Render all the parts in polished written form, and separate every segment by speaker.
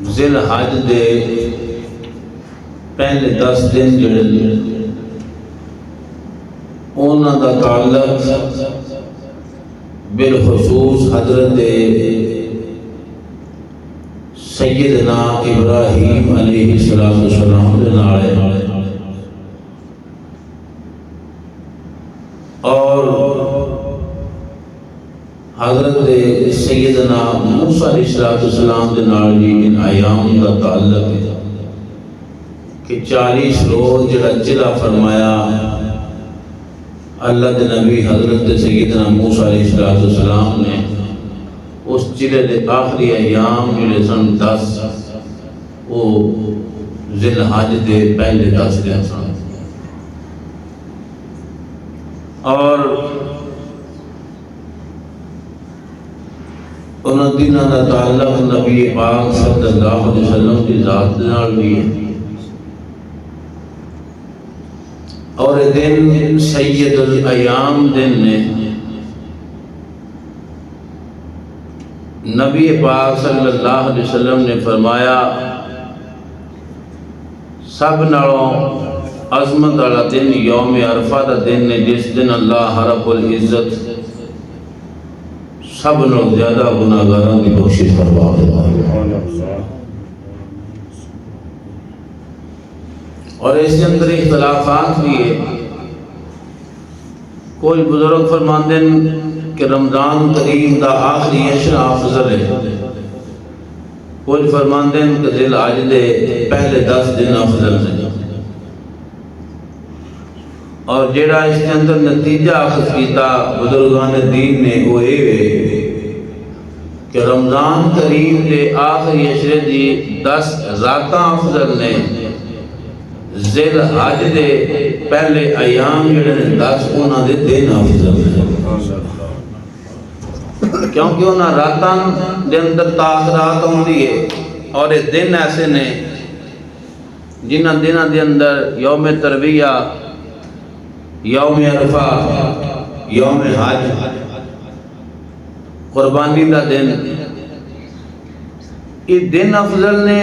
Speaker 1: ذی الحج دے پہلے 10 دن جڑے انہاں دا تعلق بالخصوص حضرت سیدنا ابراہیم علیہ السلام دے نال ہے، اور حضرت سیدنا موسیٰ علیہ السلام دے نال بھی ان ایام دا تعلق ہے کہ 40 روز جڑا چلا فرمایا اللہ دے نبی حضرت سیدنا موسیٰ علیہ السلام نے، اس چلے دے آخری ایام جڑے سن 10 وہ ذی الحج دے پہلے 10 دن سن، اور انہاں دنوں کا تعلق نبی پاک صلی اللہ علیہ وسلم کی ذات نال بھی ہے، اور دن سید الایام دن نے نبی پاک صلی اللہ علیہ وسلم نے فرمایا سب نالوں عظمت والا دن یوم عرفہ دا دن نے، جس دن اللہ رب العزت سب نو زیادہ گناہگاراں دی بخشش فرما دیتا ہے، اور اس کے اندر اختلافات بھی ہے۔ کوئی بزرگ فرماندے ہیں کہ رمضان کریم دا آخری عشرہ افضل ہے، کوئی فرماندے ہیں کہ ذی الحج دے پہلے 10 دن افضل ہیں، اور جیڑا اس کے اندر نتیجہ اخذ کیتا بزرگان دین نے وہ یہ ہے کہ رمضان کریم دے آخری عشرے دی 10 راتاں افضل نے، ذی الحج دے پہلے ایام جڑے 10 انہاں دے دن افضل ہیں، کیونکہ انہاں راتاں دے اندر تاخرات ہوندی ہے، اور یہ دن ایسے نے جنہاں دنوں دے اندر یوم ترویہ، یوم عرفہ، یوم حج، قربانی دا دن، یہ دن افضل نے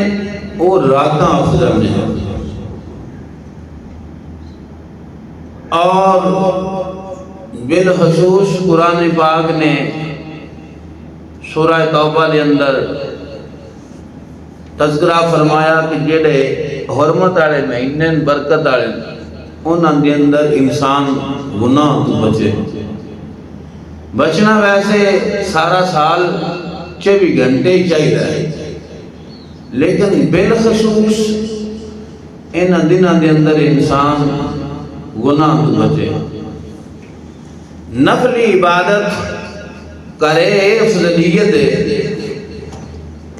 Speaker 1: اور راتاں افضل نے، اور بالخصوص قرآن پاک نے سورہ توبہ دے اندر تذکرہ فرمایا کہ جڑے حرمت والے مہینے برکت والے انہاں دے اندر انسان گناہ تو بچے، بچنا ویسے سارا سال 24 گھنٹے ہی چاہیے ہے، لیکن بالخصوص انہاں دنوں دے اندر انسان گناہ تو بچے، نفلی عبادت کرے، افضلیت ہے،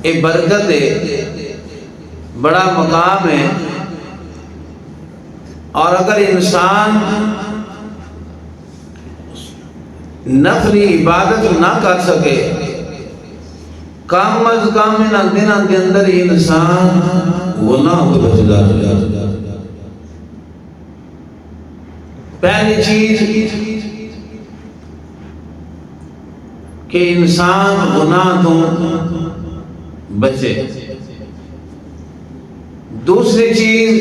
Speaker 1: اے برکت ہے، بڑا مقام ہے، اور اگر انسان نفلی عبادت نہ کر سکے، کم از کم ان دنوں کے اندر انسان گناہ تو بچ جاتا ہے۔ پہلی چیز کہ انسان گناہ تو بچے، دوسری چیز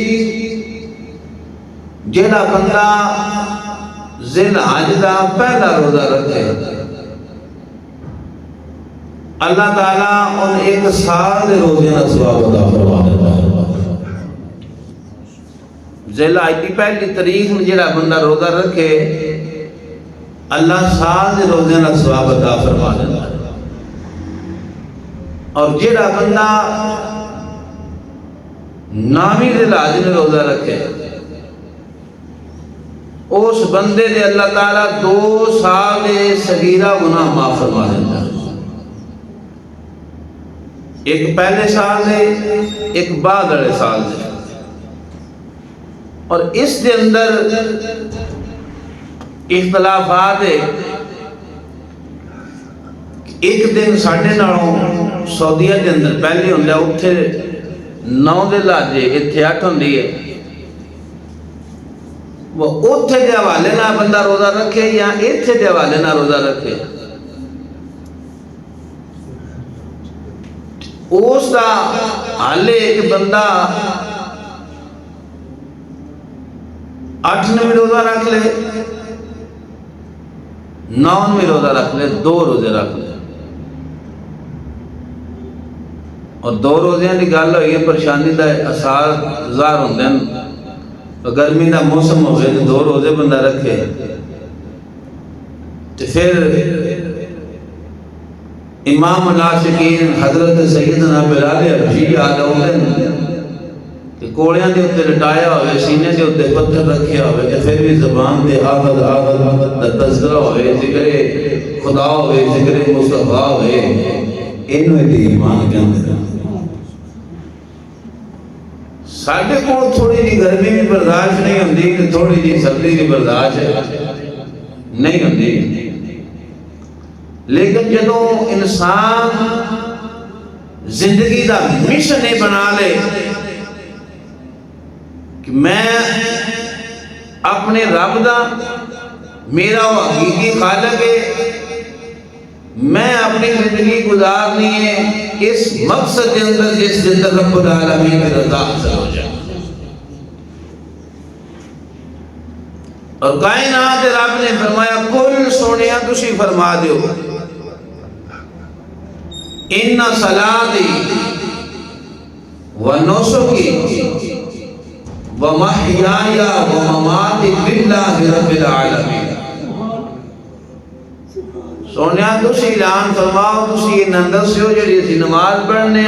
Speaker 1: جیڑا بندہ ذی الحج دا پہلا روزہ رکھے، اللہ تعالیٰ ان 1 سال دے روزے کا ثواب عطا فرما دیتا ہے۔ ذی الحج دی پہلی تاریخ میں جیڑا بندہ روزہ رکھے، اللہ سال دے روزے کا ثواب عطا فرما دیتا ہے، اور جیڑا بندہ نامی ذی الحج میں روزہ رکھے، اس بندے دے اللہ تعالیٰ 2 سال دے صغیرہ گناہ معاف فرما دیتا ہے، ایک پہلے سال دے، ایک بعد والے سال دے، اور اس دے اندر اختلافات ہے۔ ایک دن ساڑھے نالوں سعودیہ دے اندر پہلے ہوندے اتھے 9 ذی الحج، اتھے 8 ہوندی ہے، وہ اتھے دے حوالے نہ بندہ روزہ رکھے یا اتھے دے حوالے نہ روزہ رکھے، اس دا حال ایک بندہ 8 روزہ رکھ لے، 9 روزہ رکھ لے، 2 روزے رکھ لے، اور 2 روزیاں کی گل ہوئی ہے، پریشانی دا اثار ظاہر ہوندے ہیں، گرمی دا موسم ہوئے تو 2 روزے بندہ رکھے، تو پھر امام العاشقین حضرت سیدنا بلال حبشی یاد آتے کہ کوڑیاں دے اتنے لٹایا ہوئے، سینے دے اتنے پتھر رکھیا ہوئے، کہ پھر بھی زبان دے آغد دا تذکرہ ہوئے، ذکر خدا ہوئے، ذکر مصطفیٰ ہوئے، انہوں نے ایمان کیا میرا ساڑھے کو تھوڑی جی گرمی بھی برداشت نہیں ہوندی کہ تھوڑی جی سردی بھی برداشت نہیں ہوندی، لیکن جدوں انسان زندگی دا مشن بنا لے کہ میں اپنے رب دا میرا وہ حقیقی خالق ہے، میں اپنی زندگی گزارنی ہے اس مقصد کے اندر جس کے اندر رب العالمین کی رضا حاصل ہو جائے، اور کائنات رب نے فرمایا کل سونیا تسی فرما دیو ان صلاتی و نسکی و محیای و مماتی للہ رب العالمین، سونیا تسی اعلان فرماؤ تسی یہ نندر سے ہو جڑی اسی نماز پڑھنے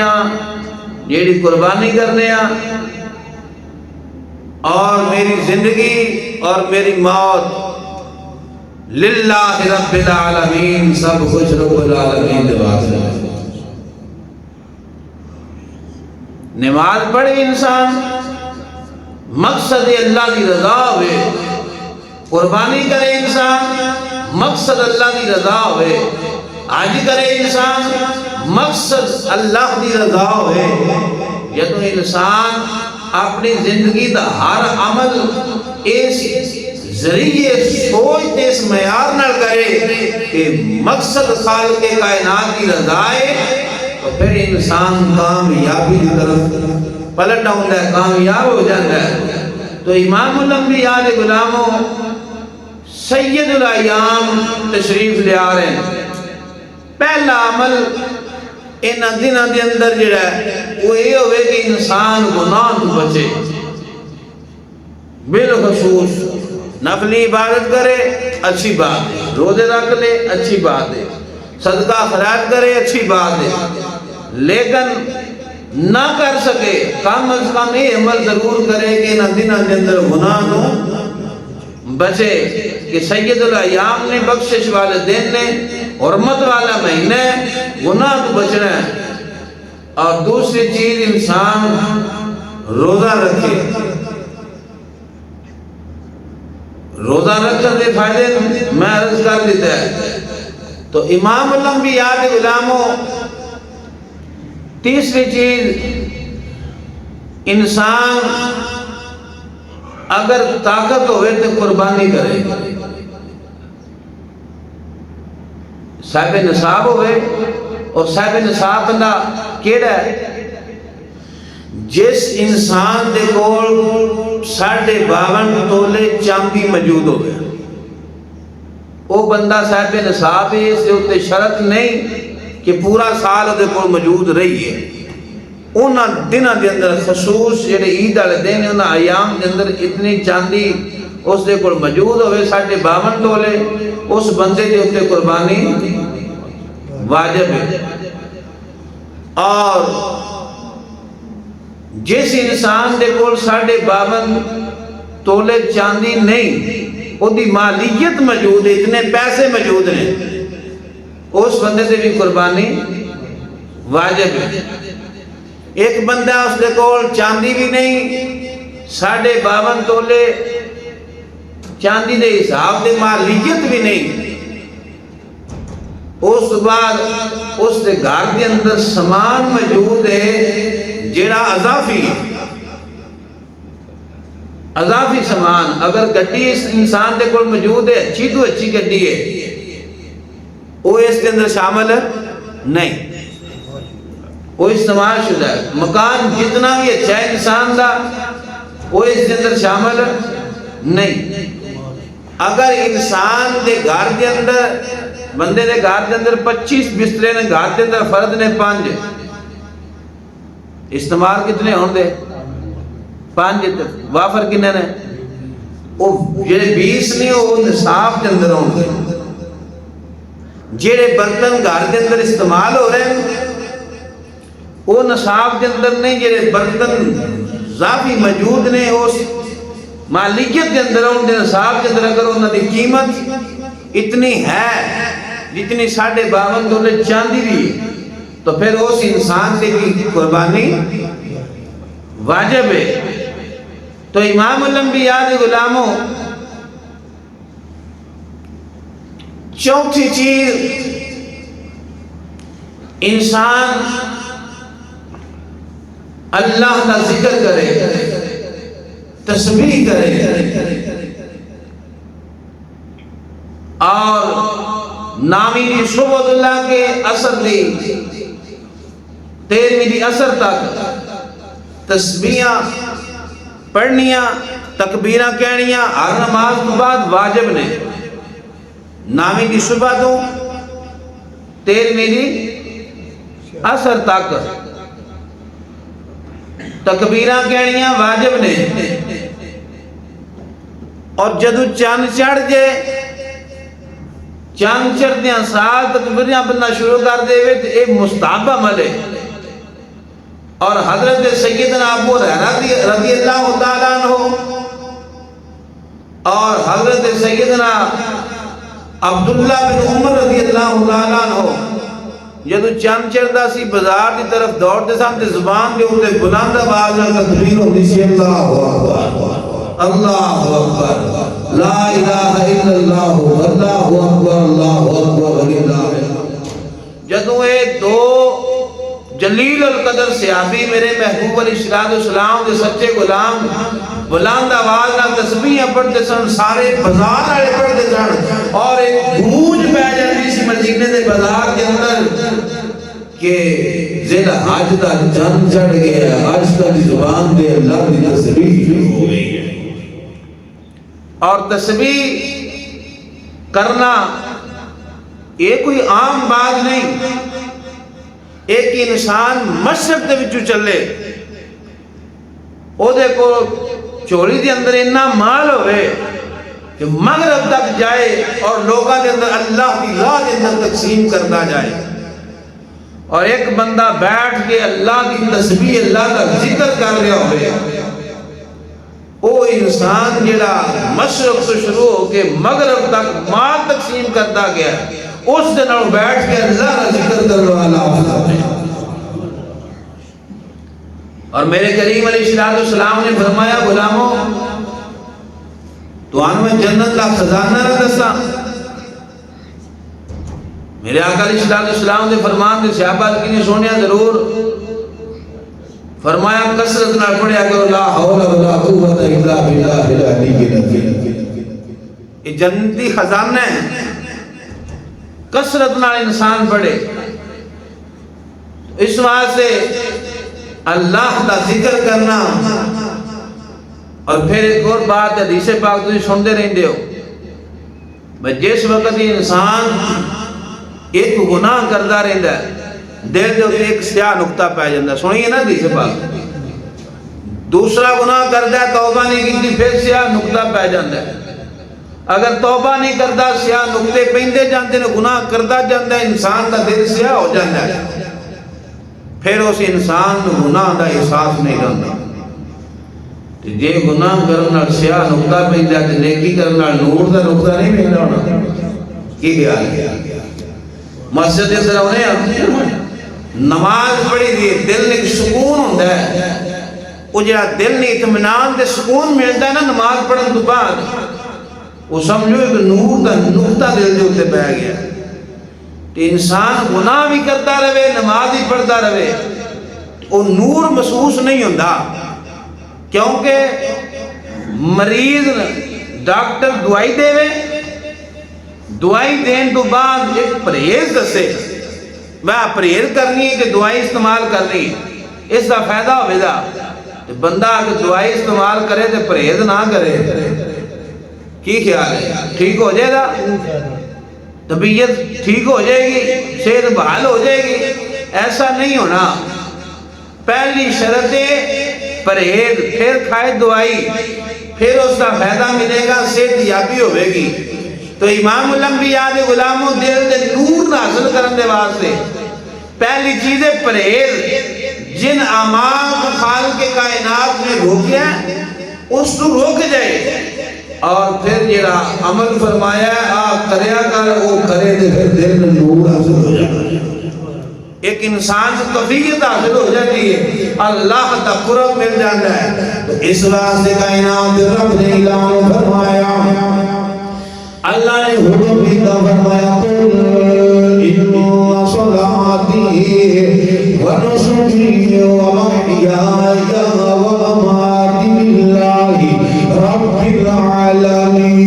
Speaker 1: جڑی قربانی کرنے اور میری زندگی اور میری موت للہ رب العالمین، سب کچھ رب العالمین دے واسطے۔ نماز پڑھے انسان مقصد اللہ کی رضا ہوئے، قربانی کرے انسان مقصد اللہ کی رضا ہوئے، حج کرے انسان مقصد اللہ کی رضا ہوئے، یہ تو انسان اپنی زندگی دا ہر عمل اس ذریعے سوچتے اس معیار نہ کرے کہ مقصد خالق کائنات کی رضا ہے، تو پھر انسان کامیابی کی طرف پلٹ ہوتا ہے، کامیاب ہو جاتا ہے۔ تو امام الانبیاء علیہ غلاموں سید الایام تشریف لے آ رہے ہیں، پہلا عمل ان دنوں کے اندر جڑا ہے وہ یہ ہوئے کہ انسان گناہ تو بچے، بالخصوص نفلی عبادت کرے اچھی بات ہے، روزے رکھ لے اچھی بات ہے، صدقہ خیرات کرے اچھی بات ہے، لیکن نہ کر سکے کم از کم یہ عمل ضرور کرے کہ ان دنوں کے اندر گناہ نو بچے، کہ سید الایام نے بخشش والے دن نے حرمت والا مہینہ ہے، گناہ تو بچنا ہے۔ اور دوسری چیز انسان روزہ رکھے، روزہ رکھنے کے فائدے میں عرض کر دیتا ہے۔ تو امام الانبیاء کے غلاموں تیسری چیز، انسان اگر طاقت ہوئے تو قربانی کرے، صاحب نصاب ہوئے، اور صاحب نصاب بندہ کیڑا ہے جس انسان دے کول 52.5 تولے چاندی موجود ہوئے، وہ بندہ صاحب نصاب ہے، اس کے اتنے شرط نہیں کہ پورا سال دے کول موجود رہی ہے۔ انہاں دنوں کے اندر خصوص جڑے عید والے دن ہیں انہاں ایام کے اندر اتنی چاندی اس دے کول موجود ہوئے 52.5 تولے، اس بندے دے اتنے قربانی واجب ہے۔ اور جس انسان دے کول 52.5 تولے چاندی نہیں، وہ دی مالیت موجود ہے، اتنے پیسے موجود ہیں، اس بندے سے بھی قربانی واجب ہے۔ ایک بندہ اس دے کول چاندی بھی نہیں، 52.5 تولے چاندی دے حساب دے مالیت بھی نہیں، اس بعد اس دے گھر کے اندر سامان موجود ہے جڑا اضافی ہے، اضافی سامان، اگر گڈی اس انسان دے کول موجود ہے اچھی تو اچھی گڈی ہے، وہ اس کے اندر شامل نہیں۔ وہ استعمال شدہ ہے. مکان جتنا بھی اچھا ہے انسان دا وہ اس کے اندر شامل نہیں. اگر انسان دے گھر کے اندر بندے دے گھر کے اندر 25 بسترے نے, گھر کے اندر فرد نے 5, استعمال کتنے ہون دے 5, وافر کنے نے وہ جڑے 20 نہیں وہ نصاب کے اندر ہوں گے. جڑے برتن گھر کے اندر استعمال ہو رہے ہیں وہ نصاب کے اندر نہیں. جڑے برتن ضافی موجود نے اس مالکیت کے اندر ان کے نصاب کے اندر اگر انہوں کی قیمت اتنی ہے جتنی 52.5 تولے چاندی دی تو پھر اس انسان سے بھی قربانی واجب ہے. تو امام الانبیاء کے غلاموں چوتھی چیز انسان اللہ کا ذکر کرے, تسبیح کرے اور نامی شعبۃ اللہ کے اثر دی 13ویں دی اثر تک تسبیحاں پڑھنیاں, تکبیراں کہنیاں ہر نماز کے بعد واجب نے. نامی دی صبح تو 13ویں دی اثر تک تکبیراں کہنیاں واجب نے. اور جدو چاند چڑھ جائے چاند چڑھدیاں سال تکبیراں بندہ شروع کر دے تو یہ مستحب عمل ہے. اور حضرت سیدنا ابو ہریرہ رضی اللہ تعالیٰ عنہ اور حضرت سیدنا عبداللہ بن عمر رضی اللہ تعالیٰ عنہ جدو چاند چڑھدا سی بازار کی طرف دوڑتے سن تے زبان دے اوتے بلند آواز نال تکبیر ہوندی سی, اللہ اکبر اللہ اکبر لا الہ الا اللہ اللہ اکبر اللہ اکبر وللہ. جدو یہ دو جلیل القدر صحابی میرے محبوب علیہ السلام دے سچے غلام بلند آواز نال تسبیحاں پڑھتے سن, سارے بازار والے پڑھتے سن اور ایک گونج پہ جاتی سی مدینے دے بازار کے اندر کہ ذیل حج دا چاند چڑھ گیا, حج دی زبان دے اللہ دی تسبیح شروع ہو گئی ہے. اور تسبیح کرنا یہ کوئی عام بات نہیں. ایک انسان مشرق دے وچوں چلے او دے کو چولی دے اندر اتنا مال ہوئے کہ مغرب تک جائے اور لوگاں دے اندر اللہ کی راہ دے اندر تقسیم کرتا جائے, اور ایک بندہ بیٹھ کے اللہ کی تسبیح اللہ کا ذکر کر رہا ہوئے, وہ انسان جڑا مشرق سے شروع ہو کے مغرب تک مال تقسیم کرتا گیا اس دن بیٹھ کے اللہ کا ذکر کرنے والا افضل ہے. اور میرے کریم علیہ السلام نے فرمایا غلاموں تو آن میں جنت کا خزانہ نہ دسا. میرے آقا علیہ السلام نے فرمان دے صحابہ کی سونیا ضرور فرمایا کثرت نہ پڑھیا کرو لا حول ولا قوت الا باللہ العلی العظیم. یہ جنتی خزانہ ہے, کثرت نہ انسان پڑھے. اس واسطے اللہ کا ذکر کرنا. اور پھر ایک اور بات حدیث پاک تسی سنتے رہندے ہو بھئی جس وقت انسان ایک گناہ کرتا رہندا ہے دل دے اوتے ایک سیاہ نقطہ پہ جاتا ہے, سنیے نا حدیث پاک. دوسرا گناہ کرتا ہے توبہ نہیں کی پھر سیاہ نقطہ پہ جاتا ہے. اگر توبہ نہیں کرتا سیاہ نقطے پہندے جانتے ہیں, گناہ کرتا جاتا ہے, انسان کا دل سیاہ ہو جاتا ہے. پھر اس انسان گناہ دا احساس نہیں رہتا. جے گناہ کرنا سیاہ نقطہ پہندا تے نیکی کرنا نور دا نقطہ نہیں پہندا ہونا. کی خیال ہے مسجد دے اندر ہونے نماز پڑھی دی دل میں سکون ہوندا ہے. وہ جڑا دل میں اطمینان تے سکون ملدا ہے نا نماز پڑھن تو بعد, وہ سمجھو ایک نور دا نقطہ دل دے اوتے پہ گیا. تے انسان گناہ بھی کرتا رہے نماز بھی پڑھتا رہے وہ نور محسوس نہیں ہوندا. کیونکہ مریض ڈاکٹر دوائی دے دین تو بعد ایک پرہیز دسے میں پرہیز کرنی ہے کہ دعائی استعمال کرنی ہے، اس کا فائدہ ہوئے گا۔ بندہ اگر دعائی استعمال کرے تو پرہیز نہ کرے، کی خیال ہے؟ ٹھیک ہو جائے گا، طبیعت ٹھیک ہو جائے گی، صحت بحال ہو جائے گی؟ ایسا نہیں ہونا۔ پہلی شرط پرہیز، پھر کھائے دعائی، پھر اس کا فائدہ ملے گا، صحت یابی ہوئے گی۔ تو امام الانبیاء دے غلاموں دل دے نور حاصل کرنے دے واسطے پہلی چیز ہے پرہیز۔ جن اعمال کو خالق کے کائنات میں روکیا ہے اس کو روک جائے، اور پھر جڑا عمل فرمایا ہے آپ کریا کر، وہ کرے دے پھر دل میں نور حاصل ہو جائے، ایک انسان سے طبیعت حاصل ہو جاتی ہے، اللہ کا قرب مل جاتا ہے۔ تو اس واسطے کائنات رب نے اعلان فرمایا، اللہ نے حکم بھی فرمایا، قل ان صلاتی ونسکی ومحیای ومماتی للہ رب العالمین۔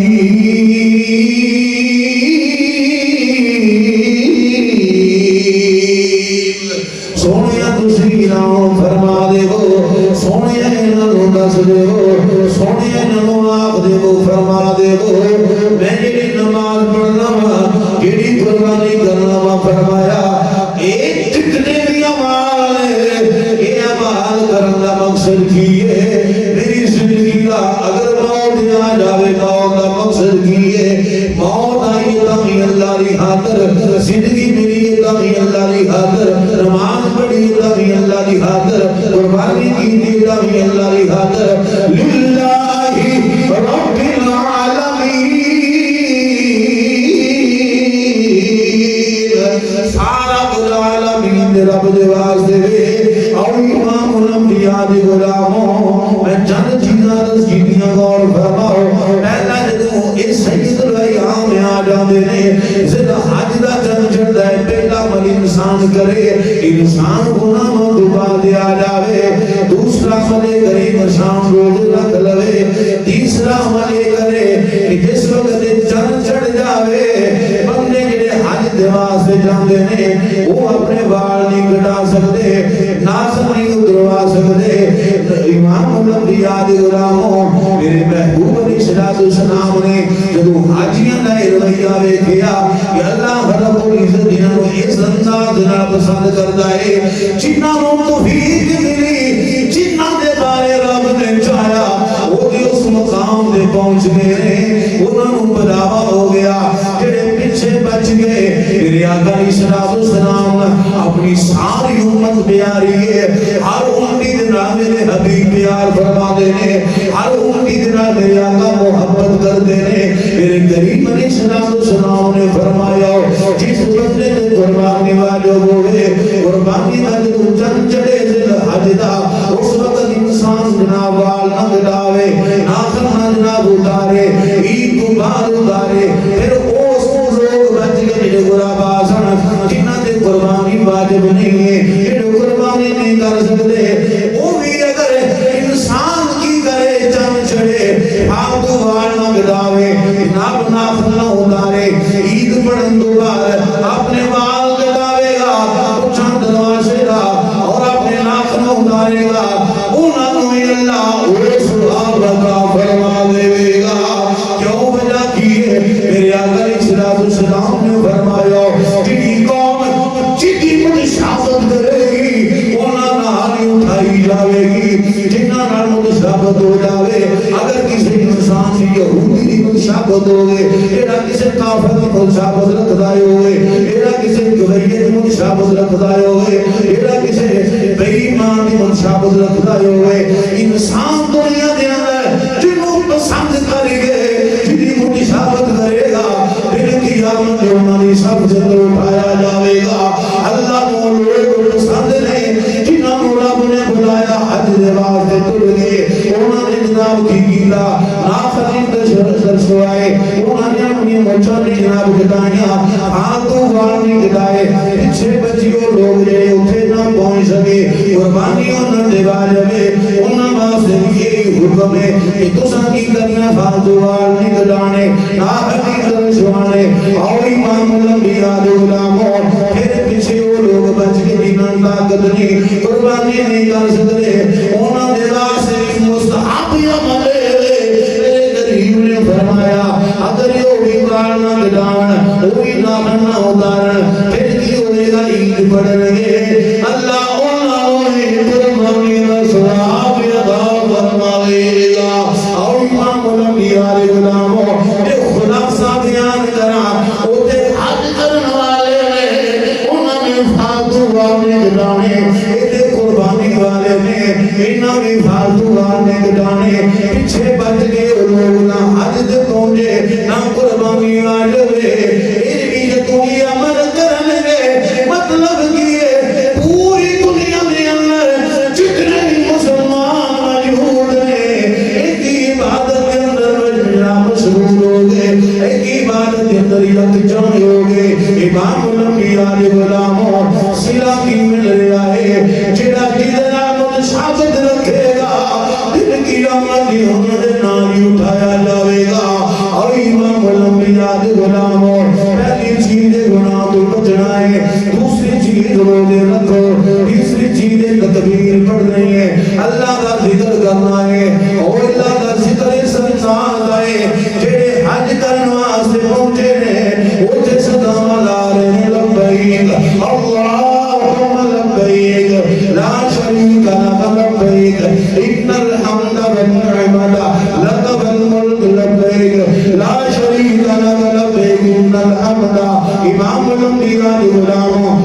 Speaker 1: سونیا تسی نام فرما دے ہو، سونیا انہوں دس دے ہو، سونیا انہوں آخ دے ہو، فرما دے ہو میں جڑی نماز پڑھنا وا، جڑی قربانی کرنا وا، فرمایا ایک جتنے بھی اعمال ہے یہ اعمال کرنا مقصد کی ہے میری زندگی کا، اگر موت آ جاوے موت کا مقصد کی ہے، موت آئی تاہی اللہ دی خاطر، زندگی میری تاہی اللہ دی خاطر، نماز پڑھی تاہی اللہ دی خاطر، قربانی کی تاہی اللہ دی خاطر، للہ رب العالمین، سارا العالمین رب دے واسطے۔ اور امام الانبیاء دے غلاموں میں چند چیزاں دس کیتیاں غور فرماؤ۔ پہلا جدوں اس سید الایام آ جاندے نے، ذل حج دا چند چڑھدا ہے، پہلا عمل انسان کرے، انسان گناہوں تو بعد آ جاوے، دوسرا عمل کرے انسان روز رکھ لوے، تیسرا عمل کرے کہ جس وقت چند چڑھ جاوے بندے جڑے حج دے واسطے جاندے نے وہ اپنے بال نہیں کٹا سکتے، ناخن نہیں اتروا سکتے۔ امام الانبیاء دے غلاموں میرے محبوب علیہ السلام نے جدوں حاجیاں دا رویہ ویکھیا کہ اللہ رب العزت انہاں نوں اس انداز نال پسند کردا ہے، جنہاں نوں توفیق ملی، جنہاں دے بارے رب نے چاہیا وہ بھی اس مقام دے پہنچ گئے، انہاں نوں بلاوا ہو گیا۔ جڑے پیچھے بچ گئے میرے آقا علیہ السلام اپنی ساری امت پیاری ہے، ہر امتی دنا میرے حبیب پیار فرما دینے، ہر امتی دنا میرے آقا محبت کر دینے۔ میرے کریم علیہ السلام نے فرمایا جس بندے نے قربانی واجب ہوئے، قربانی واجب چند چڑے ذل حج دا، اس وقت انسان جناب وال نہ گڑاوے، ناخن نہ جناب اتارے، عید کو بعد اتارے، پھر اس لوگ بچ گئے جو غرابا سن جنہاں تے قربانی واجب نہیں ہے، جو قربانی نہیں کر سکتے، وہ بھی اگر انسان کی کرے چند چڑے، آپ کو وال نہ گڑاوے، جناب ناخن نہ اتارے، عید پڑھن تو بعد اپنے وال گڑاوے گا، چند نواشے گا اور اپنے ناخن اتارے گا، انہاں نوں اللہ وہ ثواب عطا فرما دے گا۔ کیوں وجہ کی ہے؟ میرے آقا علیہ السلام نے فرمایا جی قوم جدی مشابہت کرے گی انہاں نال ہی اٹھائی جاوے گی، جنہاں نال مشابہت ہو جاوے۔ اگر کسی انسان کی یہودی کی مشابہت ہوئے، ایڈا کسی کافر کی مشابہت رکھتا ہوئے، ایڈا کسی گویے کی مشابہت رکھتا ہوئے، ایڈا کسی بے ایمان کی مشابہت رکھتا ہوئے، انسان دنیا دے اندر جنوں پسند کرے گے جنہی مشابہت کرے گا، پھر قیامت میں انہوں سب سے اٹھایا جاوے گا۔ اللہ کو لوگ پسند نے جنہوں رب نے بلایا حج دے واسطے تل گئے، انہوں نے جناب کی گیلا ناخن درسوائے، انہوں نے اپنی مچھر نے جناب گٹائیاں، ہاتھوں وارنی گٹائے، پچھے بچیوں لوگ جائے اتھے نہ پہنچ سکے، قربانی انہوں نے واجبے، انہوں واسطے یہی حکم ہے کہ تساں کی کرنا فاتو وارنی گٹانے، ناخن درسوانے، اور امام الانبیاء دے غلاموں پھر پیچھے وہ لوگ
Speaker 2: طاقت نہیں قربانی نہیں کر سکتے انہوں نے واسطے مستحب عمل میرے غریب نے فرمایا اگر یہ بھی کار نہ گڈان وہی نام نہ اتارن پھر کی ہوئے گا عید پڑھن گے اللہ انہوں نے قربانی کا ثواب ادا فرمائے گا اور امام الانبیاء علیہ غلاموں یہ خلاصہ بیان کرا اوتے حج کرن والے نے انہوں نے فاتو والے گڈانے ایتے قربانی والے نے انہوں نے فاتو والے گڈانے پیچھے بچ گئے لوگ نہ حج دے پہنچے نہ قربانی والے یہ بھی جو تھی عمل کرن گے مطلب کیے پوری دنیا میں اندر جتنے بھی مسلمان موجود ہیں ایک عبادت کے اندر وجہ مشغول ہو گئے ایک عبادت کے اندر یکجا ہو گئے امام الانبیاء علیہ غلاموں صلہ کی مل رہا ہے جڑا جدنا متشابت رکھے گا دن کی آمد ہمیں ناری اٹھایا جاوے گا اور امام الانبیاء علیہ غلاموں پہلی چیز گناہ تو بچنا ہے دوسری چیز روزے رکھو تیسری چیز تکبیر پڑھنی ہے اللہ کا ذکر کرنا ہے اور اللہ کا ذکر سنسان آئے جڑے حج کرن واسطے پہنچے نے وہ تے صدا لا رہے ہیں لبیک اللہم لبیک لا شریک لک لبیک ان الحمد والنعمت لک والملک لبیک لا شریک لک لبیک ان الحمد امام الانبیاء علیہ غلاموں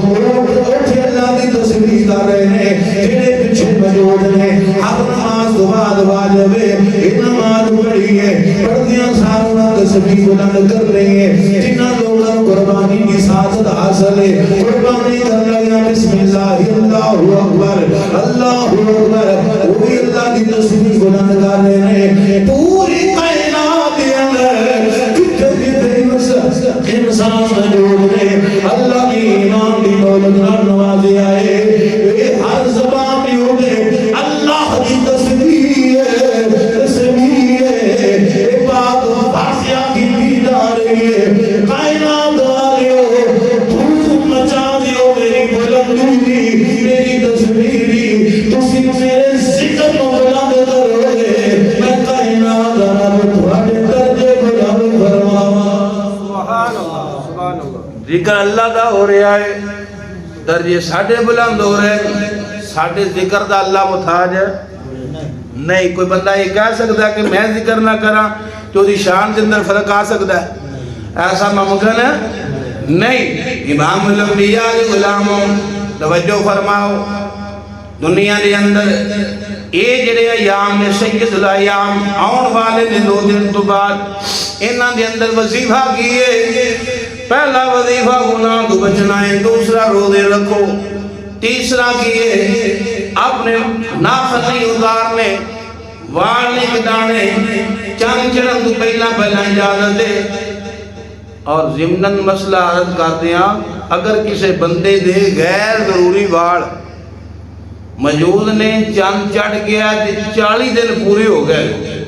Speaker 2: اٹھے اللہ کی تسبیح کر رہے ہیں جنہیں پیچھے موجود ہیں ہر نماز تو بعد واجب ہے نماز پڑھی ہے پڑھدیاں سارا تسبیح بلند کر رہی ہے جنہ لوگوں قربانی کی سعادت حاصل ہے قربانی کر لگا بسم اللہ اللہ اکبر وہ بھی اللہ کی تسبیح بلند کر رہے ہیں پوری کائنات کے اندر جتنے انسان موجود ہیں اللہ کی انعام کی دولت نہ نوازے آئے ہر زبان میں ہوگے اللہ کی تسبیح ہے بات فارسیہ کی بھی جا رہی ہے کائنات والے دھوم مچا دیو میری بلندی میری تسبیح تسی میرے ذکر کو بلند کرو گے میں کائنات رب تھوڑے درجے بلند فرماواں سبحان اللہ
Speaker 1: ذکر اللہ دا ہو رہا ہے درجے ساڑھے بلند ہو رہے ہیں ساڑھے ذکر دا اللہ محتاج ہے نہیں کوئی بندہ یہ کہہ سکتا ہے کہ میں ذکر نہ کرا تو دی شان کے اندر فرق آ سکتا ہے ایسا ممکن ہے نہیں امام الانبیاء علیہ غلاموں توجہ فرماؤ دنیا کے اندر یہ جڑے ایام نے سید الایام آن والے نے 2 دن تو بعد انہاں دے اندر وظیفہ کیے پہلا وظیفہ گناہ کو بچنا ہے دوسرا روزے رکھو تیسرا کیے اپنے ناخن نہیں اتارنے وال نہیں کٹانے چاند چڑھن تو پہلا اجازت دے اور ضمناً مسئلہ عرض کرتے ہیں اگر کسی بندے دے غیر ضروری وال موجود نے چاند چڑھ گیا 40 دن پورے ہو گئے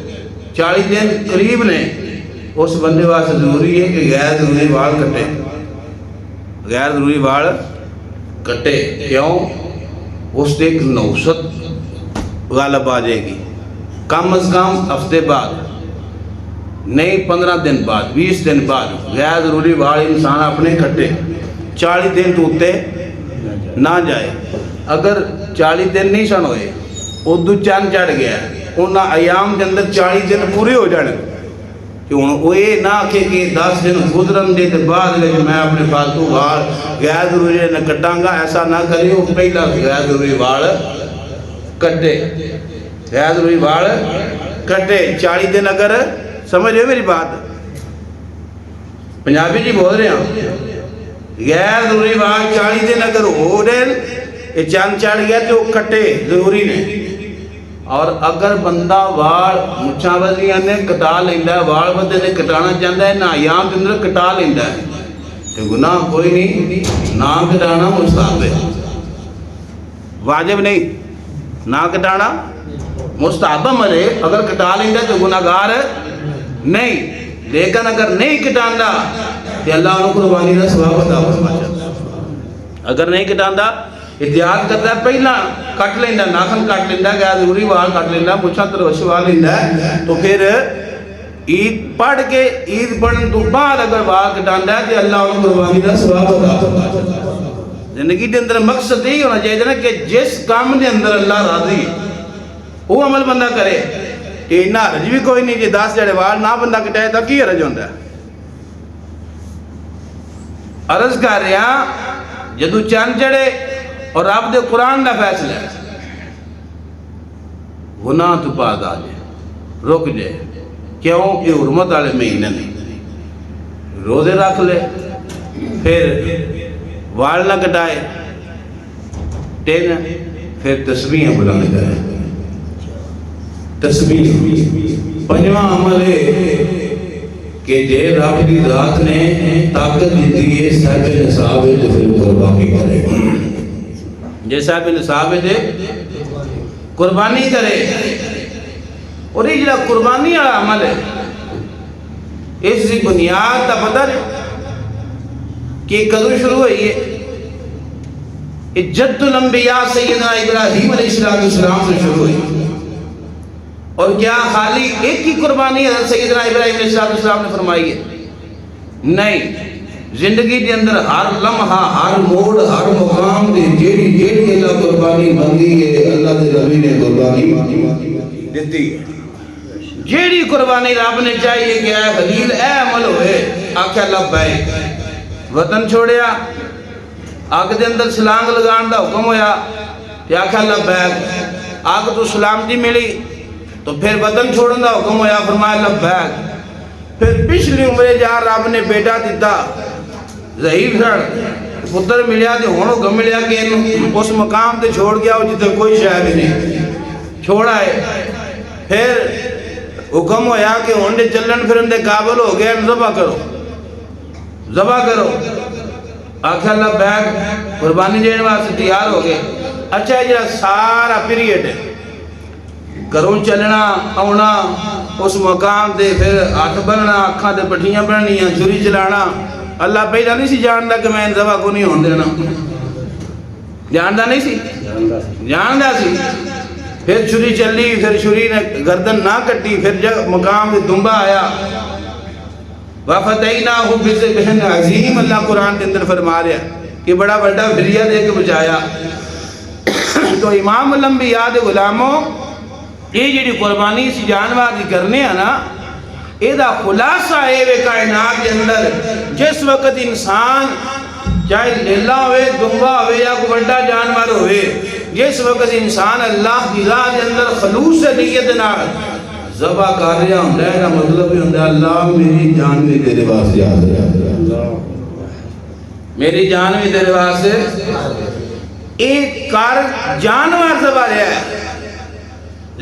Speaker 1: 40 دن قریب نے اس بندے واسطے ضروری ہے کہ غیر ضروری وال کٹے غیر ضروری وال کٹے کیوں اس ایک نوست غالب آ جائے گی کم از کم ہفتے بعد نہیں 15 دن بعد 20 دن بعد غیر ضروری وال انسان اپنے کٹے 40 دن تو اتے نہ جائے اگر 40 دن نہیں سن ہوئے ادو چند چڑھ گیا انہاں ایام کے اندر 40 دن پورے ہو جانے کہ وہ یہ نہ کہ 10 دن گزرن دے تو بعد میں اپنے فالتو وال غیر ضروری نہ کٹاں گا ایسا نہ کرے وہ پہلا غیر ضروری وال کٹے غیر ضروری وال کٹے 40 دن اگر سمجھ رہے میری بات پنجابی جی بول رہے ہیں غیر ضروری وال 40 دن اگر ہو رہے یہ چند چڑھ گیا تو کٹے ضروری نے اور اگر بندہ وال مچھاں بدلیاں نے کٹا لیندہ ہے وال بندے نے کٹانا چاہتا ہے نہ ایام کے اندر کٹا لیندہ ہے تو گناہ کوئی نہیں نہ کٹانا مستحب ہے واجب نہیں نہ کٹانا مستحب مرے اگر کٹا لیندہ ہے تو گناہگار نہیں لیکن اگر نہیں کٹاندہ تو اللہ انہوں قربانی کا ثواب عطا فرمائے اگر نہیں کٹاندہ احتیاط کرتا ہے، پہلا کٹ لینا، ناخن کٹ لینا، گیا ضروری وال کٹ لینا، مچھا تروش وال لینا ہے، تو پھر عید پڑھ کے عید پڑھن تو بعد اگر وال کٹانا ہے تو اللہ انہوں قربانی کا ثواب عطا فرمائے۔ زندگی کے اندر مقصد یہی ہونا چاہیے نا کہ جس کام کے اندر اللہ راضی وہ عمل بندہ کرے، کہ نہ حرج بھی کوئی نہیں، جی 10 جڑے وال نہ بندہ کٹائے تو کی حرج ہوتا ہے؟ عرض کر رہا جدو چند چڑھے اور رب دے قرآن کا فیصلہ ہے، گناہ تو بعد آ جائے، رک جائے، کیوں کہ حرمت والے مہینے نہیں، روزے رکھ لے، پھر وال نہ کٹائے، پھر تسبیح بلند کرے۔ تسبیح پنجواں عمل ہے کہ جے رب کی ذات نے طاقت دیتی ہے صاحب نصاب ہے تو پھر قربانی کرے، جے صاحب نصاب ہے قربانی کرے۔ اور یہ جڑا قربانی والا عمل ہے اس کی بنیاد کا پتہ نہیں کہ کدو شروع ہوئی ہے؟ جد الانبیاء سیدنا ابراہیم علیہ السلام سے شروع ہوئی، اور کیا خالی ایک ہی قربانی حضرت سیدنا ابراہیم علیہ السلام نے فرمائی ہے؟ نہیں، زندگی کے اندر ہر لمحہ، ہر موڑ، ہر مقام دے جیڑی اللہ قربانی مانگی ہے، اللہ دے نبی نے قربانی دیتی ہے۔ جیڑی قربانی رب نے چاہیے کہ اے خلیل اے عمل ہوئے، آکھا لبیک، وطن چھوڑیا، آگ دے اندر سلانگ لگان دا حکم ہویا، کہ آکھا لبیک، آگ تو سلامتی ملی، تو پھر وطن چھوڑن دا حکم ہویا، فرمایا لبیک۔ پھر پچھلی عمرے جہاں رب نے بیٹا دیتا، ضعیف سڑ پتر ملیا تے ہونو گم ملیا کہ اس مقام تے چھوڑ گیا جتے کوئی شاہ بھی نہیں چھوڑا ہے۔ پھر حکم ہویا کہ ہونڈے چلن پھرن دے قابل ہو گئے، ذبح کرو، ذبح کرو۔ آکھا لبیک، قربانی دینے واسطے تیار ہو گئے۔ اچھا یہ سارا پیریڈ ہے، گھروں چلنا آنا، اس مقام دے پھر ہاتھ بننا، اکھاں دے پٹھیاں بننیاں، چھری چلانا۔ اللہ پہلا نہیں سی جاندا کہ میں ذبح کو نہیں ہون دینا، جاندا نہیں سی، جاندا سی۔ پھر چھری چلی، پھر چھری نے گردن نہ کٹی، پھر جب مقام دے دنبا آیا، وَفَدَيْنَاهُ بِذِبْحٍ عَظِيمٍ، اللہ قرآن کے اندر فرما رہا ہے کہ بڑا بڑا فدیہ دے کے بچایا۔ تو امام الانبیاء دے غلاموں، یہ جڑی قربانی سی جانور دی کرنے ہیں نا، یہ دا خلاصہ ہے وہ کائنات کے اندر جس وقت انسان چاہے لیلا ہوئے، دنبا ہوئے یا کوئی بڑا جانور ہوئے، جس وقت انسان اللہ کی راہ کے اندر خلوص سے نیت نہ ذبح کر رہا ہوں، لینا مطلب ہی ہوتا ہے اللہ میری جان بھی تیرے واسطے حاضر ہے، میری جان بھی تیرے واسطے۔ ایک کار جانور ذبح رہا ہے،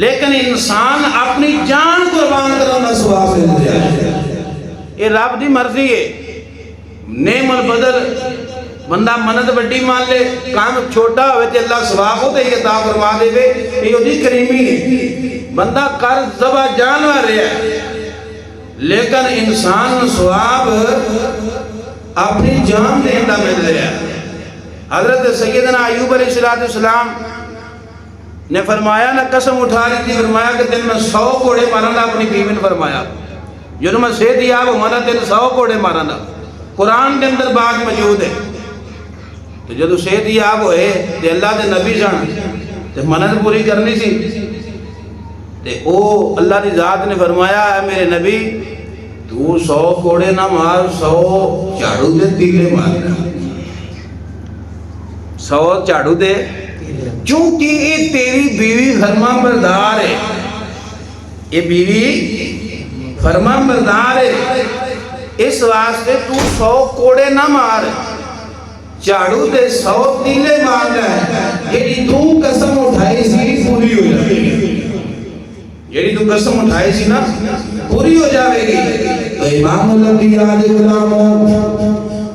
Speaker 1: لیکن انسان اپنی جان قربان کرنا ثواب مل جائے۔ یہ رب دی مرضی ہے، نعم البدل، بندہ منت بڑی مان لے، کام چھوٹا ہوئے تے اللہ ثواب ہوتے ہی عطا فرما دے وے، یہ ہوتی کریمی ہے۔ بندہ کر ذبح جانور رہا ہے، لیکن انسان ثواب اپنی جان دیندہ مل رہا ہے۔ حضرت سیدنا ایوب علیہ السلام نے فرمایا نہ قسم اٹھا لی تھی، فرمایا کہ دن میں 100 کوڑے مارنا، اپنی بیوی نے فرمایا جنہوں میں صحت یاب ہو مانا دن 100 کوڑے مارنا، قرآن کے اندر بات موجود ہے۔ تو جدو صحت یاب ہوئے تو اللہ دے نبی سن تو منت پوری کرنی سی، تو او اللہ دی ذات نے فرمایا ہے میرے نبی تو 100 کوڑے نہ مار، 100 جھاڑو دے تیلے مارنا، 100 جھاڑو دے، چونکہ یہ تیری بیوی فرمان بردار ہے، یہ بیوی فرمان بردار ہے، اس واسطے تو 100 کوڑے نہ مار، جھاڑو دے 100 تیلے مارنا ہے، یہ تو قسم اٹھائی سی پوری ہو جائے گی، یہ تو قسم اٹھائی سی نا پوری ہو جائے گی۔ تو امام الانبیاء دے غلاموں،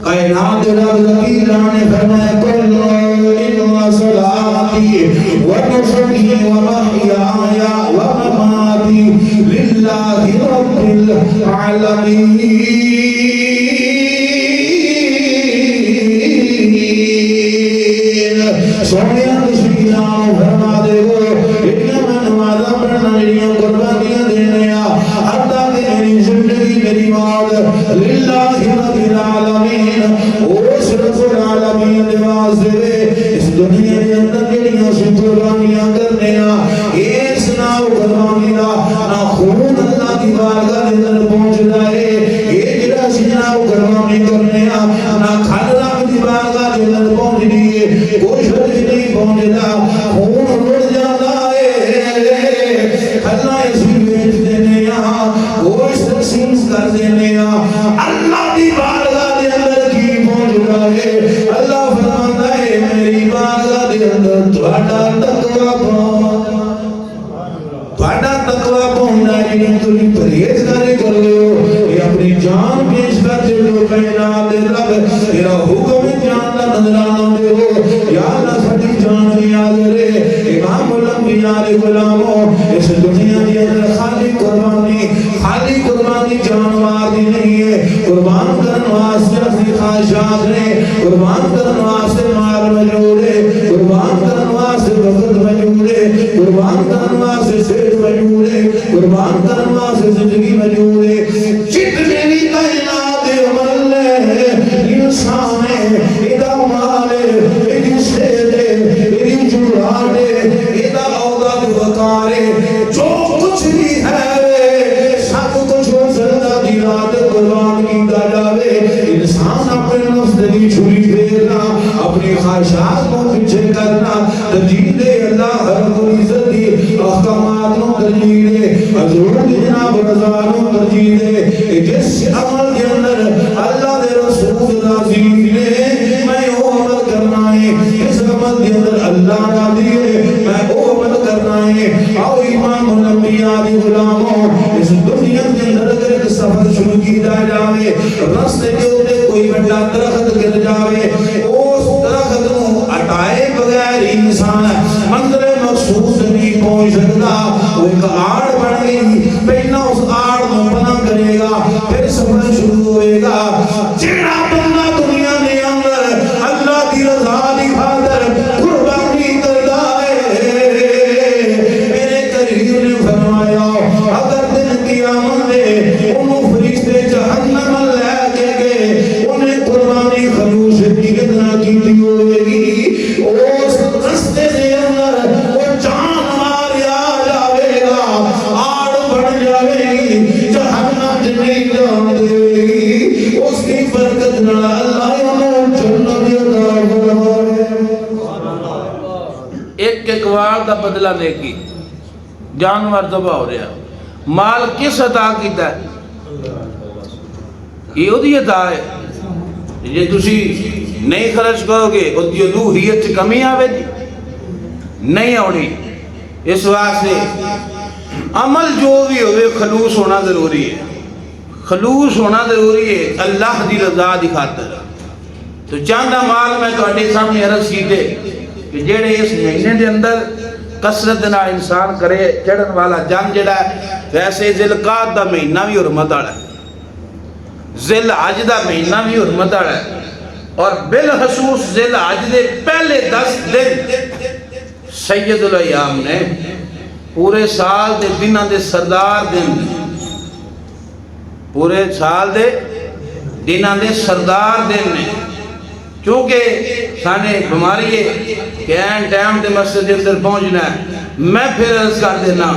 Speaker 1: کائنات رب لکیلہ نے فرمایا کلو ان صلاتی و نسکی و محیائی و مماتی للہ رب العالمین۔
Speaker 2: غلاموں اس دنیا کے اندر خالی قربانی جانوار دی نہیں ہے، قربان کرنے واسطے اپنی خواہشات نے، قربان کرنے واسطے مال موجود ہے، قربان کرنے واسطے وقت موجود ہے، قربان کرنے واسطے صحت موجود ہے، قربان کرنے واسطے زندگی موجود ہے۔ جتنے بھی کائنات عمل ہے انسان ہے، ادا مال ہے، ادی صحت ہے، ادی جڑاٹ ہے، ادا اوقات وقار ہے، جو کچھ بھی ہے سب کچھ زندہ دی رات قربان کی جاوے۔ انسان اپنے نفس دی چھری پھیرنا، اپنی خواہشات کو پیچھے کرنا، ترجیح دے اللہ رب العزت دی احکامات کو ترجیح دے، حضور جناب رضا کو ترجیح دے۔ جس عمل کے اندر اللہ دے رسول راضی نے میں وہ عمل کرنا ہے، اس عمل کے اندر اللہ راضی ہے میں وہ عمل کرنا ہے۔ آؤ امام الانبیاء دی غلاموں، اس دنیا کے اندر اگر ایک سفر شروع کی جائے، راستے کے اوپر کوئی بڑا درخت گر جاوے، اس درخت کو ہٹائے بغیر انسان منزل مقصود نہیں پہنچ سکتا۔ وہ ایک آڑ بن گئی، پہلا اس آڑ کو بنا کرے گا، پھر سفر شروع ہوئے گا۔ جڑا بندہ دنیا کے اندر اللہ کی رضا دی خاطر قربانی کرتا ہے، میرے قریب نے فرمایا اگر دن قیامت میں انہوں فرشتے جہنم لے کے گئے، انہیں قربانی خلوص کی کتنا کیتی ہوئے گی، اس رستے سے اندر وہ جان ماریا جاوے گا، آڑ بڑھ جاوے گی، جہنم جنہیں جان دے گی، اس کی برکت نہ اللہ انہوں جنت عطا فرمائے۔
Speaker 1: ایک وار دا بدلہ نیکی، جانور ذبح ہو رہا، مال کس عطا کیتا ہے؟ یہ وہی عطا ہے۔ جے تسی نہیں خرچ کرو گے وہ روحیت سے کمی آوے گی نہیں آنی۔ اس واسطے عمل جو بھی ہوئے خلوص ہونا ضروری ہے، خلوص ہونا ضروری ہے اللہ دی رضا دی خاطر۔ تو چاندہ مال میں تواڈے سامنے عرض کیتے کہ جڑے اس مہینے دے اندر کثرت نہ انسان کرے چڑھن والا جان جڑا ہے، ویسے ذی القعدہ دا مہینہ بھی حرمت والا ہے، ذی الحج دا مہینہ بھی حرمت والا ہے، اور بالخصوص ذی الحج دے پہلے 10 دن سید الایام نے پورے سال دے دنوں دے سردار دن، پورے سال دے دنوں دے سردار دن نے، چونکہ سانے بیماری ہے کہ این ٹائم دے مسجد دے اندر پہنچنا ہے۔ میں پھر عرض کر دینا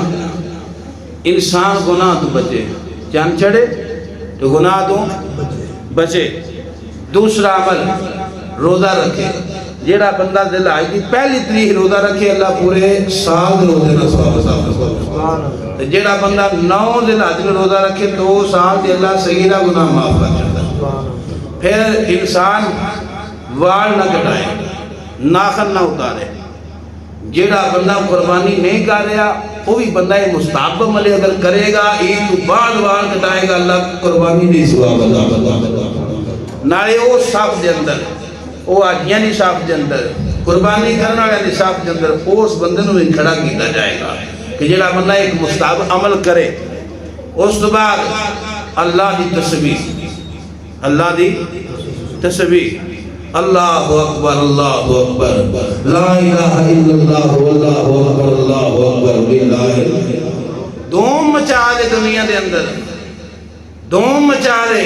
Speaker 1: انسان گناہ تو بچے، چاند چڑھے تو گناہ تو بچے۔ دوسرا عمل روزہ رکھے، جیڑا بندہ ذی الحج دی پہلی تاریخ روزہ رکھے اللہ پورے سال روزے نہ ثواب، جیڑا بندہ 9 ذی الحج میں روزہ رکھے 2 سال دی اللہ صغیرہ گناہ معاف کر دیتا۔ پھر انسان وال نہ کٹائے، ناخن نہ اتارے۔ جیڑا بندہ قربانی نہیں کر رہا وہ بھی بندہ مستحب عمل اگر کرے گا، عید تو بعد وال کٹائے گا، اللہ قربانی نہیں ثواب عطا۔ نالے وہ صاف دے اندر، وہ آجیاں نہیں صاف دے اندر، قربانی کرنا والا نہیں صاف دے اندر، اس بندے نو بھی کھڑا کیتا جائے گا کہ جیڑا بندہ ایک مستحب عمل کرے۔ اس تو بعد اللہ دی تسبیح، اللہ دی تسبیح، اللہ اکبر اللہ اکبر لا الہ الا اللہ واللہ اکبر اللہ اکبر باللہ۔ دوم مچا دے دنیا دے اندر، دوم مچا دے،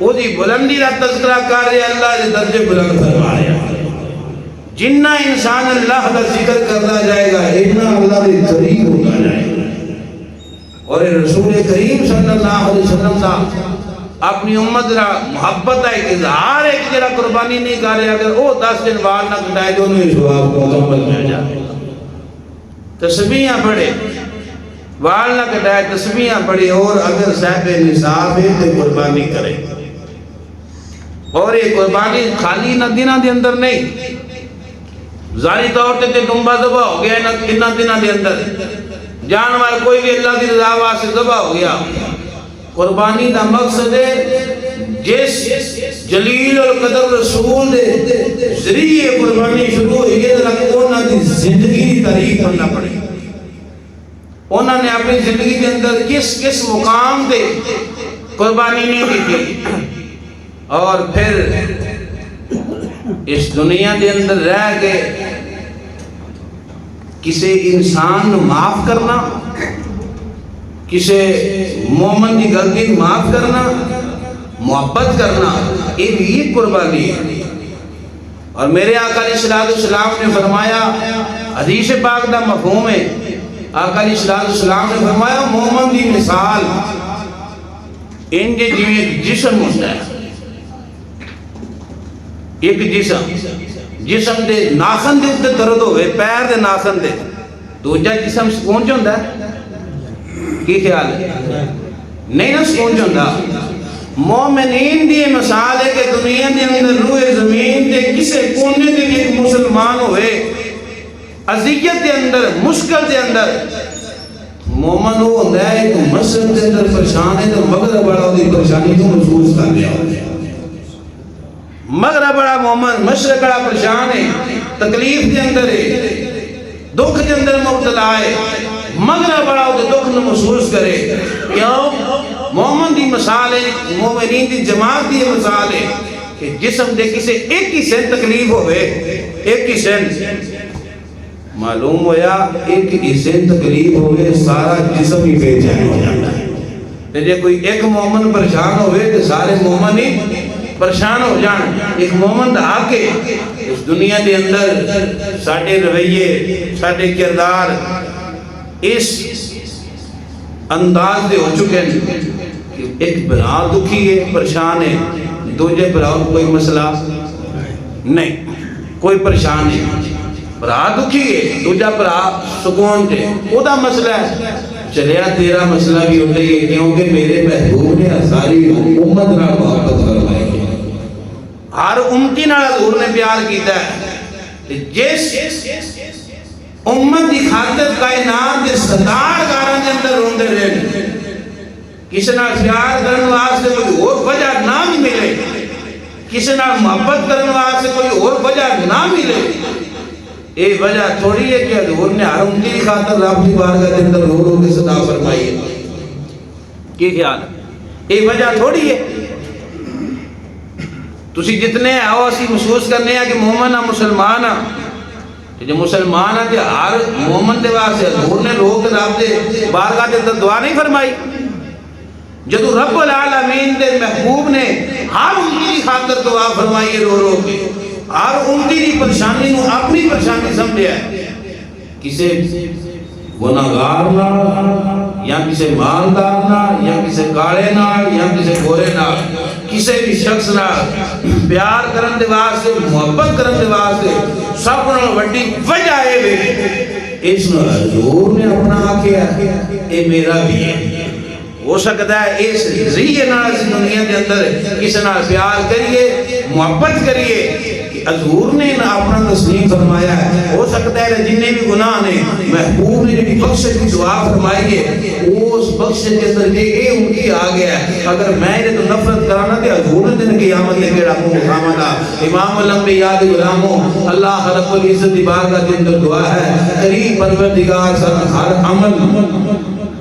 Speaker 1: وہ دی بلندی را تذکرہ کر رہے اللہ دے درجے بلند فرما رہے۔ جنہ انسان اللہ کا ذکر کرنا جائے گا اتنا اللہ دے قریب ہوتا جائے گا۔ اور رسول کریم صلی اللہ علیہ وسلم صاحب اپنی امت را محبت ہے کہ ہر ایک جڑا قربانی نہیں کر رہے اگر وہ 10 دن بعد نہ کٹائے تو انہیں ثواب مکمل مل جائے۔ تسبیحاں پڑھے، وال نہ کٹائے، تسبیحاں پڑھے، اور اگر صاحب نصاب ہے تو قربانی کرے۔ اور یہ قربانی خالی نہ دنوں دے اندر نہیں، ظاہری طور تے دمبا ذبح ہو گیا انہاں دنوں دے اندر، جانور کوئی بھی اللہ کی رضا واسطے ذبح ہو گیا۔ قربانی دا مقصد ہے جس جلیل القدر رسول دے ذریعے قربانی شروع ہوئی ہے، انہاں دی زندگی تعریف کرنا پڑے، انہوں نے اپنی زندگی کے اندر کس کس مقام دے قربانی نہیں کی اور پھر اس دنیا کے اندر رہ کے کسی انسان کو معاف کرنا، کسی مومن کی غلطی کو معاف کرنا، محبت کرنا، یہ بھی قربانی ہے۔ اور میرے آقا علیہ السلام نے فرمایا، حدیث پاک دا مفہوم ہے، آقا علیہ السلام نے فرمایا مومن دی مثال ان کے جویں جسم ہوتا ہے، ایک جسم دے ناخن دے تے درد ہوئے، پیر دے ناخن دے، دوجا جسم سکون چ ہوندا ہے، کی خیال ہے؟ نہیں نا سکون چ ہوندا۔ مومنین دی مثال ہے کہ دنیا دے اندر روح زمین دے کسے کونے دے ایک مسلمان ہوئے اذیت دے اندر، مشکل دے اندر، مومن وہ ہوندا ہے کہ مسجد دے اندر پریشان ہے تو مغرب والا دی پریشانی کو محسوس کر لیا، مغرب بڑا مومن مشرق بڑا پریشان ہے، تکلیف کے اندر ہے، دکھ کے اندر مبتلا ہے، مغرب بڑا وہ دکھ نو محسوس کرے۔ کیوں؟ مومن دی مثال ہے، مومنین دی جماعت دی مثال ہے کہ جسم دے کسے ایک ہی سن تکلیف ہوئے، ایک ہی سن، معلوم ہویا ایک ہی سن تکلیف ہوئے سارا جسم ہی بے چین ہو جاتا ہے۔ جے کوئی ایک مومن پریشان ہوئے تو سارے مومن ہی پریشان ہو جان۔ ایک مومن دا حق ہے اس دنیا دے اندر ساڑھے رویے، ساڑھے کردار اس انداز دے ہو چکے ہیں کہ ایک برا دکھی ہے، پریشان ہے، دوجے برا کوئی مسئلہ نہیں، کوئی پریشان نہیں، برا دکھی ہے، دوجہ برا سکون دے، وہ دا مسئلہ ہے، چلیا تیرا مسئلہ بھی ہوتا ہے کیونکہ میرے محبوب نے ساری امت نہ محبت فرمائی ہے، ہر امتی نہ حضور نے پیار کیتا ہے۔ جس امت دی خاطر کائنات دے ستار کاراں دے اندر روندے رہے، کسی نال پیار کرن واسطے کوئی اور وجہ نہ ملے، کسی نال محبت کرن واسطے کوئی اور وجہ نہ ملے، یہ وجہ تھوڑی ہے کہ حضور نے ہر امتی دی خاطر رب دی بارگاہ دے اندر رو رو کے صدا فرمائی ہے۔ کی خیال ہے؟ یہ وجہ تھوڑی ہے۔ تسی جتنے آؤ اسی محسوس کرنے ہیں کہ مومن مسلمان جو مسلمان ہے ہر مومن دے واسطے حضور نے روک رب دے بارگاہ دے اندر دعا نہیں فرمائی۔ جدو رب العالمین دے محبوب نے ہر امتی کی خاطر دعا فرمائی ہے رو رو کے، ہر امتی کی پریشانی نو اپنی پریشانی سمجھیا ہے، کسے گناہگار نال یا کسے مالدار نال یا کسے کالے نال یا کسے گورے نال، کسے بھی شخص نال پیار کرن دے واسطے، محبت کرن دے واسطے سب نال وڈی وجہ ہے اس نو حضور نے اپنا آکھیا اے میرا بھی ہے۔ ہو سکتا ہے اس ذریعے نال اس دنیا کے اندر کسی نال پیار کریے، محبت کریے، حضور نے اپنا تسلیم فرمایا ہے۔ ہو سکتا ہے جنہیں بھی گناہ نے محبوب نے جو بخشش کی دعا فرمائی ہے اس بخشش کے اندر یہ امتی آ گیا ہے۔ اگر میں نے تو نفرت کرانا تھے حضور نے دن قیامت نے کیڑا منہ کھاما تھا۔ امام الانبیاء کے غلاموں، اللہ رب العزت کی بارگاہ کے اندر دعا ہے، کریم پروردگار ہر عمل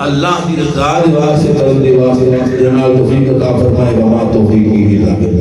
Speaker 1: اللہ کی رضا دی واسطے کرنے واسطے جناب توفیق عطا فرمائے، وما توفیق الا باللہ۔